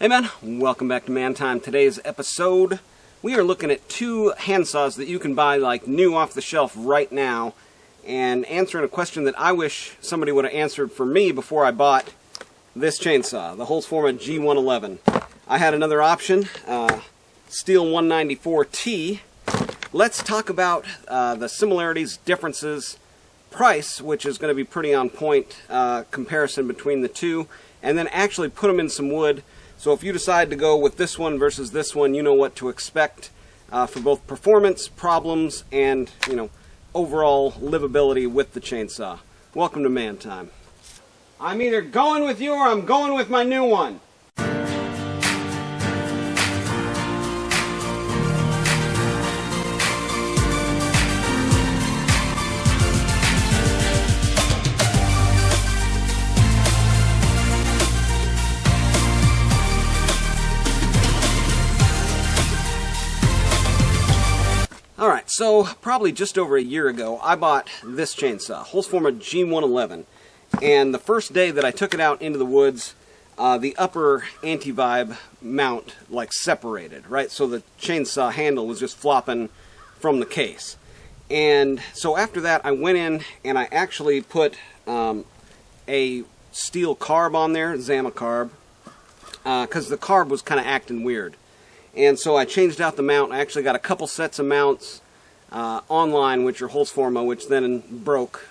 Hey man, welcome back to Man Time. Today's episode, we are looking at two handsaws that you can buy like new off the shelf right now and answering a question that I wish somebody would have answered for me before I bought this chainsaw, the Holzfforma G111. I had another option, Stihl 194T. Let's talk about the similarities, differences, price, which is going to be pretty on point comparison between the two, and then actually put them in some wood. So if you decide to go with this one versus this one, you know what to expect for both performance, problems, and overall livability with the chainsaw. Welcome to Man Time. I'm either going with you or I'm going with my new one. Alright, so probably just over a year ago, I bought this chainsaw, Holzfforma G111, and the first day that I took it out into the woods, the upper anti-vibe mount separated, right? So the chainsaw handle was just flopping from the case. And so after that, I went in and I actually put a steel carb on there, Zama carb, because the carb was kind of acting weird. And so I changed out the mount. I actually got a couple sets of mounts online, which are Holzfforma, which then broke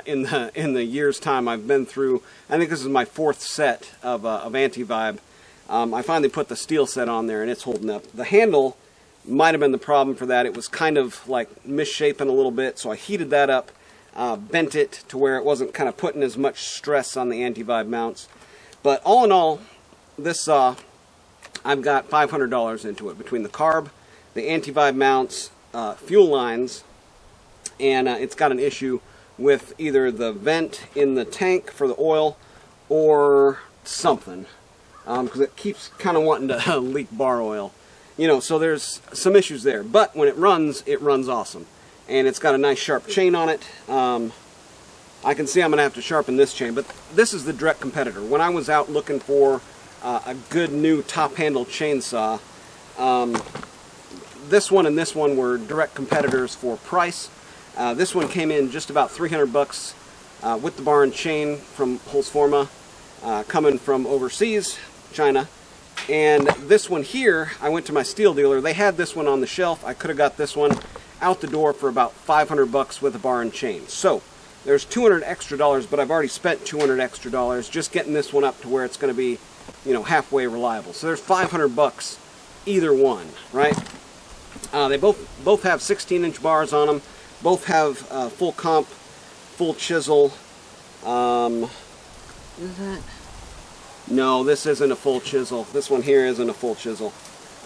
in the year's time I've been through. I think this is my fourth set of anti-vibe. I finally put the steel set on there, and it's holding up. The handle might have been the problem for that. It was kind of like misshapen a little bit, so I heated that up, bent it to where it wasn't kind of putting as much stress on the anti-vibe mounts. But all in all, this saw, I've got $500 into it between the carb, the anti-vibe mounts, fuel lines, and it's got an issue with either the vent in the tank for the oil or something, because it keeps kind of wanting to leak bar oil. So there's some issues there. But when it runs awesome. And it's got a nice sharp chain on it. I can see I'm going to have to sharpen this chain, but this is the direct competitor. When I was out looking for a good new top handle chainsaw, this one and this one were direct competitors for price. This one came in just about $300 with the bar and chain from Holzfforma, coming from overseas, China. And this one here, I went to my Stihl dealer. They had this one on the shelf. I could have got this one out the door for about $500 with a bar and chain. So there's $200 extra, but I've already spent $200 extra just getting this one up to where it's going to be halfway reliable. So there's $500 either one, right? They both have 16-inch bars on them. Both have full comp, full chisel. Is that? No, this isn't a full chisel. This one here isn't a full chisel.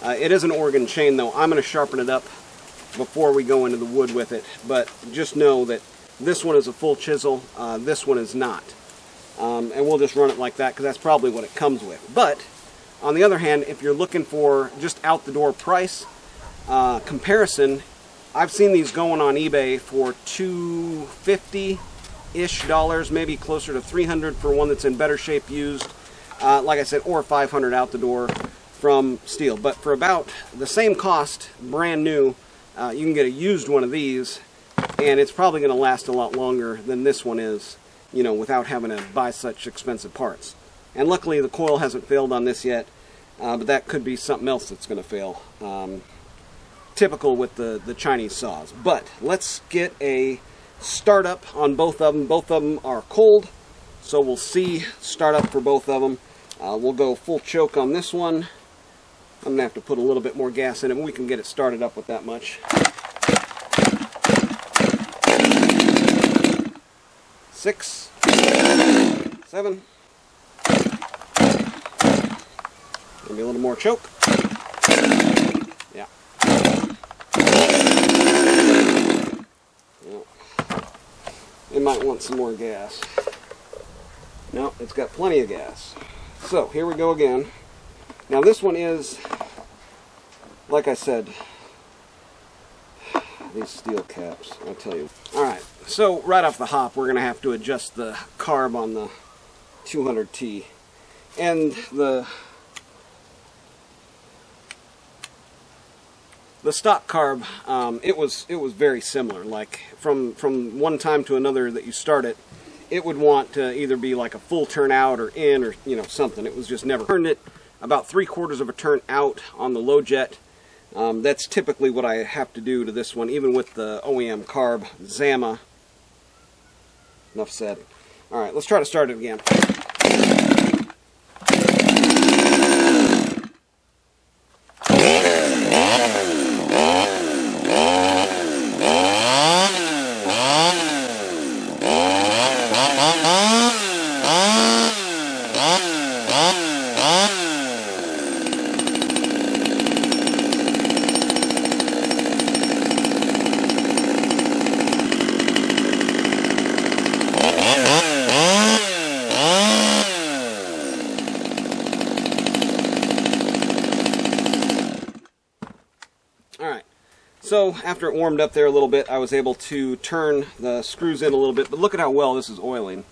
It is an Oregon chain, though. I'm going to sharpen it up before we go into the wood with it. But just know that this one is a full chisel. This one is not. And we'll just run it like that because that's probably what it comes with. But on the other hand, if you're looking for just out the door price comparison, I've seen these going on eBay for $250-ish, maybe closer to $300 for one that's in better shape used, like I said, or $500 out the door from Stihl. But for about the same cost, brand new, you can get a used one of these, and it's probably going to last a lot longer than this one is, without having to buy such expensive parts. And luckily the coil hasn't failed on this yet, but that could be something else that's going to fail. Typical with the Chinese saws. But let's get a startup on both of them. Both of them are cold, so we'll see startup for both of them. We'll go full choke on this one. I'm going to have to put a little bit more gas in it, and we can get it started up with that much. 6, 7. Maybe a little more choke. Yeah. It might want some more gas. No, it's got plenty of gas. So, here we go again. Now this one is, like I said, these steel caps, I'll tell you. Alright, so right off the hop, we're going to have to adjust the carb on the 200T. And the the stock carb, it was very similar. Like from one time to another that you start it, it would want to either be like a full turn out or in, or something. It was just never. Turned it about 3/4 of a turn out on the low jet. That's typically what I have to do to this one, even with the OEM carb Zama. Enough said. All right, let's try to start it again. So after it warmed up there a little bit, I was able to turn the screws in a little bit, but look at how well this is oiling.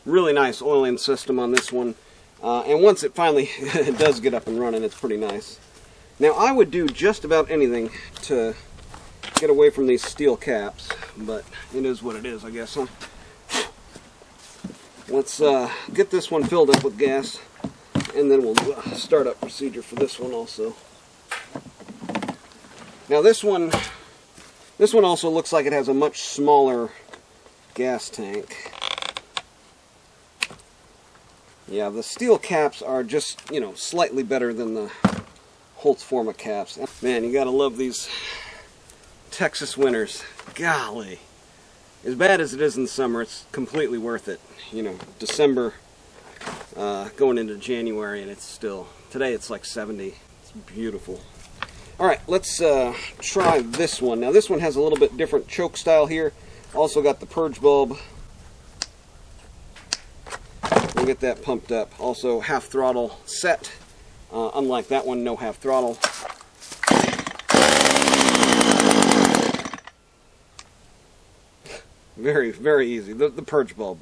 Really nice oiling system on this one. And once it finally it does get up and running, it's pretty nice. Now I would do just about anything to get away from these steel caps, but it is what it is, I guess, huh? Let's get this one filled up with gas, and then we'll do a startup procedure for this one also. Now this one also looks like it has a much smaller gas tank. Yeah, the steel caps are just, slightly better than the Holzfforma caps. Man, you gotta love these Texas winters. Golly. As bad as it is in the summer, it's completely worth it. December going into January, and it's still, today it's like 70. It's beautiful. Alright, let's try this one. Now this one has a little bit different choke style here. Also got the purge bulb. We'll get that pumped up. Also half throttle set. Unlike that one, no half throttle. Very, very easy. The purge bulb,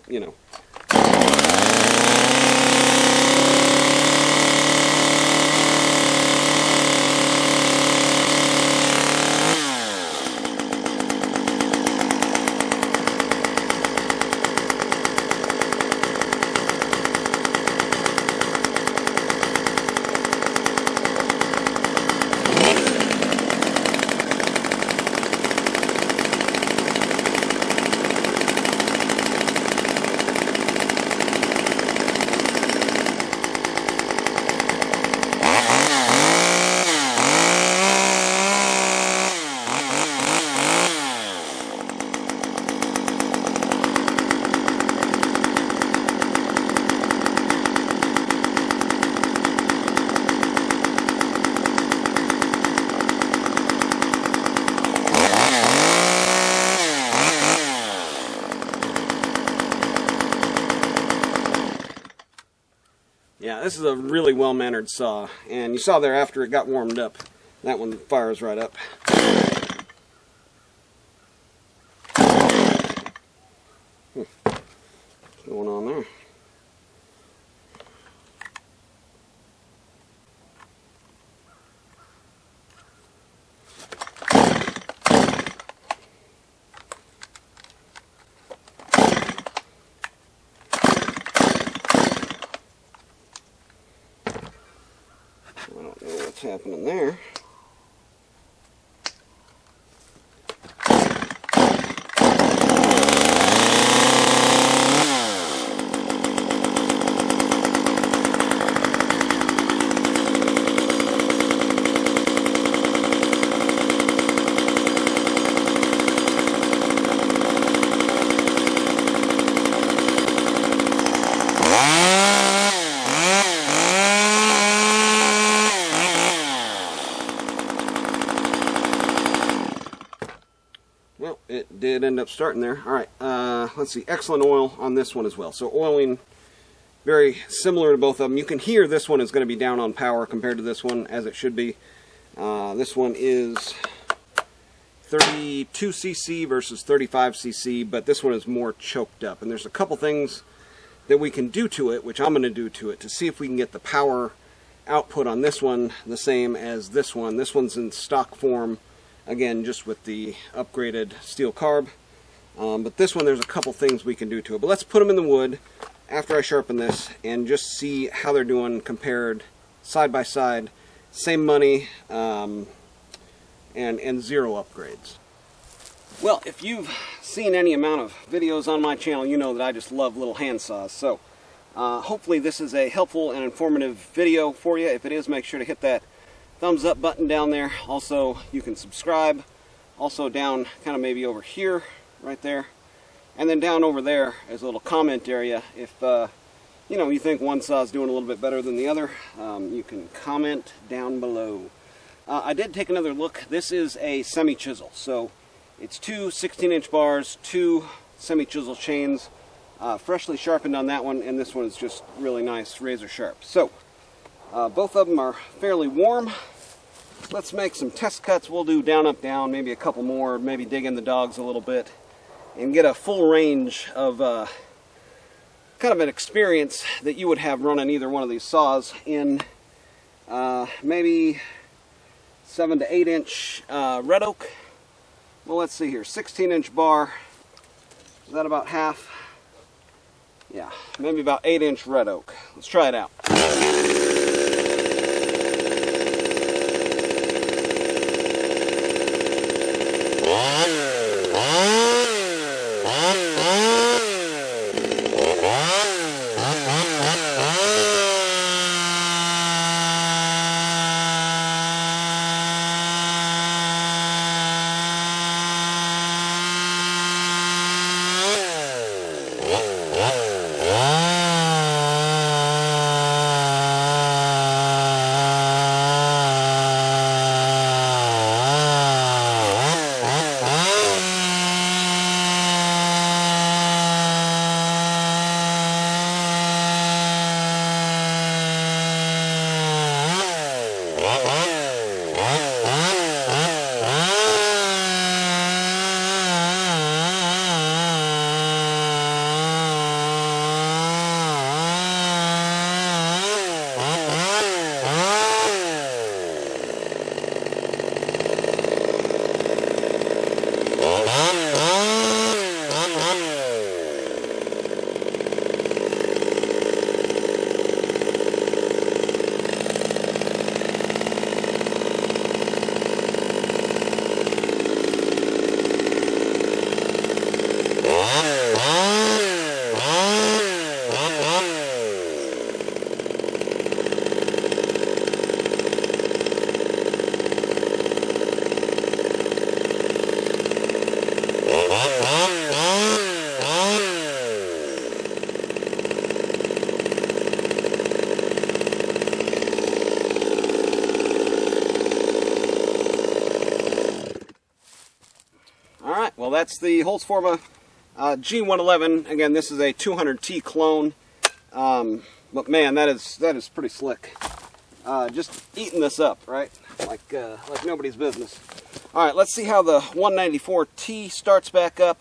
Yeah, this is a really well-mannered saw, and you saw there after it got warmed up, that one fires right up. What's going on there? I don't know what's happening there. Well, it did end up starting there. Alright, let's see. Excellent oil on this one as well. So oiling, very similar to both of them. You can hear this one is going to be down on power compared to this one, as it should be. This one is 32cc versus 35cc, but this one is more choked up. And there's a couple things that we can do to it, which I'm going to do to it, to see if we can get the power output on this one the same as this one. This one's in stock form, again, just with the upgraded steel carb. But this one, there's a couple things we can do to it. But let's put them in the wood after I sharpen this and just see how they're doing compared side by side. Same money, and zero upgrades. Well, if you've seen any amount of videos on my channel, you know that I just love little hand saws. So hopefully this is a helpful and informative video for you. If it is, make sure to hit that thumbs up button down there. Also, you can subscribe. Also down kind of maybe over here, right there. And then down over there is a little comment area. If you know, you think one saw is doing a little bit better than the other, you can comment down below. I did take another look. This is a semi-chisel. So it's two 16-inch bars, two semi-chisel chains, freshly sharpened on that one, and this one is just really nice, razor sharp. So both of them are fairly warm. Let's make some test cuts. We'll do down, up, down, maybe a couple more, maybe dig in the dogs a little bit, and get a full range of kind of an experience that you would have running either one of these saws in maybe 7 to 8 inch red oak. Well, let's see here, 16-inch bar. Is that about half? Yeah, maybe about 8-inch red oak. Let's try it out. Alright, well that's the Holzfforma G111. Again, this is a 200T clone. But man, that is pretty slick. Just eating this up, right? Like nobody's business. Alright, let's see how the 194T starts back up.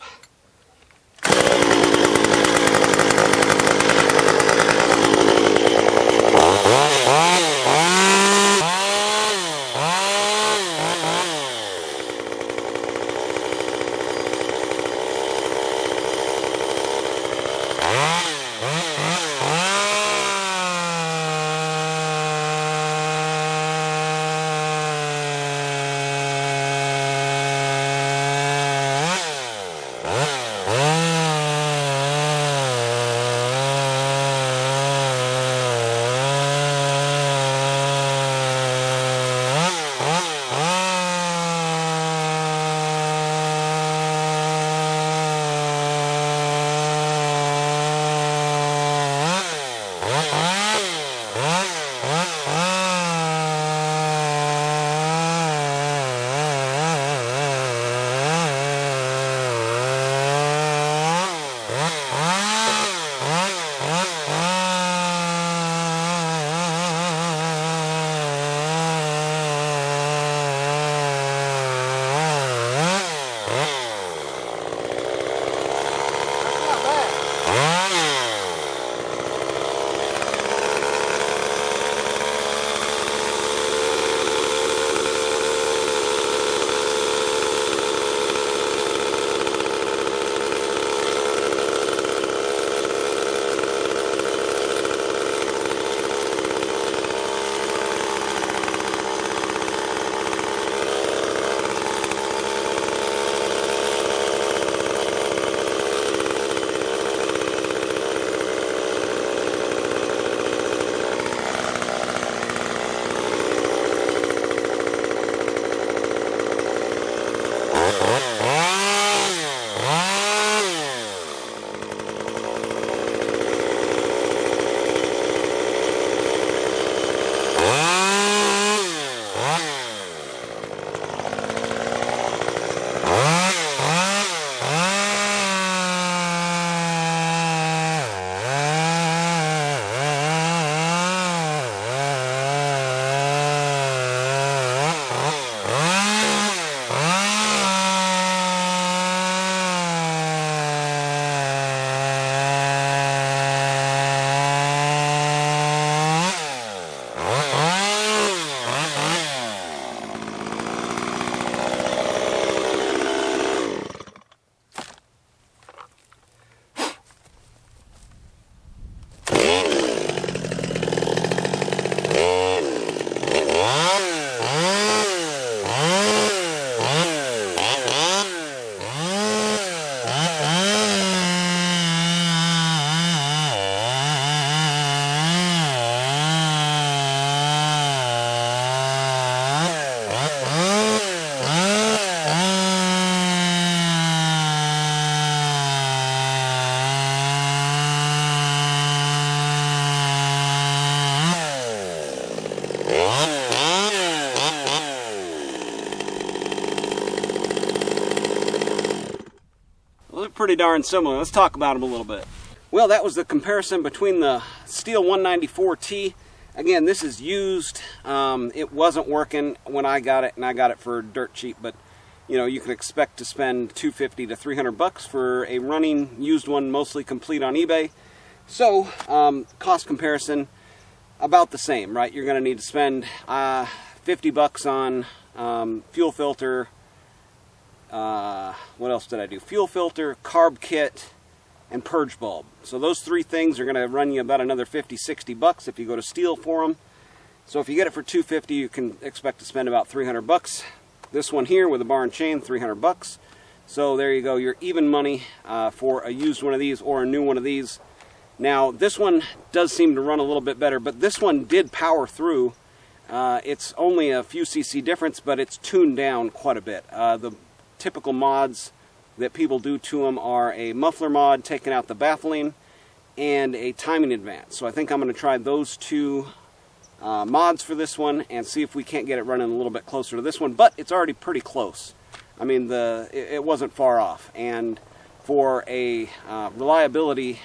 pretty darn similar. Let's talk about them a little bit. Well, that was the comparison between the Stihl 194T. Again, this is used. It wasn't working when I got it, and I got it for dirt cheap, but you know, you can expect to spend $250 to $300 for a running used one, mostly complete on eBay. So, cost comparison, about the same, right? You're going to need to spend $50 on fuel filter. What else did I do? Fuel filter, carb kit, and purge bulb. So those three things are going to run you about another $50, $60 if you go to Stihl for them. So if you get it for $250, you can expect to spend about $300. This one here with a bar and chain, $300. So there you go, you're even money for a used one of these or a new one of these. Now this one does seem to run a little bit better, but this one did power through. It's only a few cc difference, but it's tuned down quite a bit. The typical mods that people do to them are a muffler mod, taking out the baffling, and a timing advance. So I think I'm going to try those two mods for this one and see if we can't get it running a little bit closer to this one, but it's already pretty close. I mean, it wasn't far off, and for a reliability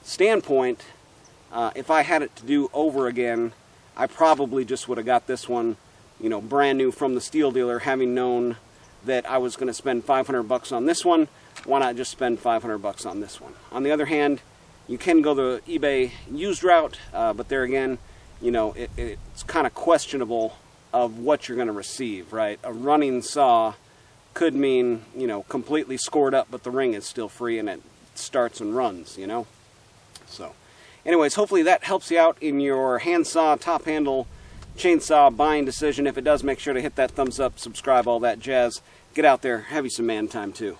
standpoint, if I had it to do over again, I probably just would have got this one, you know, brand new from the Stihl dealer, having known that I was going to spend $500 on this one. Why not just spend $500 on this one? On the other hand, you can go the eBay used route, but there again, you know, it's kind of questionable of what you're going to receive, right? A running saw could mean, you know, completely scored up, but the ring is still free and it starts and runs, you know? So, anyways, hopefully that helps you out in your handsaw, top handle, chainsaw buying decision. If it does, make sure to hit that thumbs up, subscribe, all that jazz. Get out there, have you some man time too.